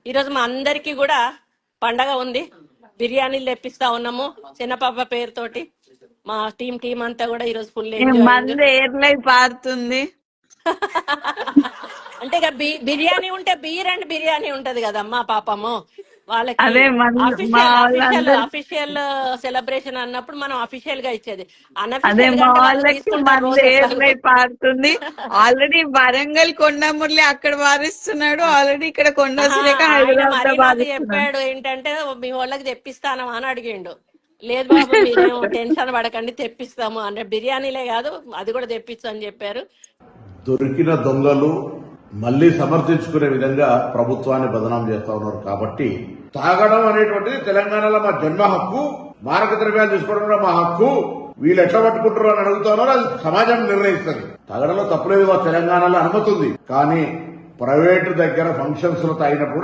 ఈరోజు మా అందరికి కూడా పండగ ఉంది. బిర్యానీలు తెప్పిస్తా ఉన్నాము చిన్నపాప పేరుతోటి. మా టీం అంతా కూడా ఈరోజు ఫుల్ ఎంజాయ్. ఎయిర్లై పారుతుంది. అంటే ఇక బిర్యానీ ఉంటే బీర్ అండ్ బిర్యానీ ఉంటది కదమ్మా పాపము. వాళ్ళకి అఫీషియల్ సెలబ్రేషన్ అన్నప్పుడు మనం అఫీషియల్ గా ఇచ్చేది. పారుతుంది. ఆల్రెడీ వరంగల్ కొండమురళి అక్కడ వారిస్తున్నాడు, ఆల్రెడీ ఇక్కడ కొండ చెప్పాడు ఏంటంటే మీ వాళ్ళకి తెప్పిస్తాను అని అడిగిండు. లేదు బాబు మీరేమో టెన్షన్ పడకండి తెప్పిస్తాము అంటే బిర్యానీలే కాదు అది కూడా తెప్పిస్తా అని చెప్పారు. దొరికిన దొంగలు మళ్లీ సమర్థించుకునే విధంగా ప్రభుత్వాన్ని బదనాం చేస్తా ఉన్నారు. కాబట్టి తాగడం అనేటువంటిది తెలంగాణలో మా జన్మ హక్కు, మారక ద్రవ్యాలు తీసుకోవడం కూడా మా హక్కు. వీళ్ళు ఎట్లా పట్టుకుంటారు అని అడుగుతున్నారు, అది సమాజం నిర్ణయిస్తుంది. తాగడంలో తప్పులేదు, తెలంగాణలో అనుమతి ఉంది. కానీ ప్రైవేటు దగ్గర ఫంక్షన్స్ లో తాగినప్పుడు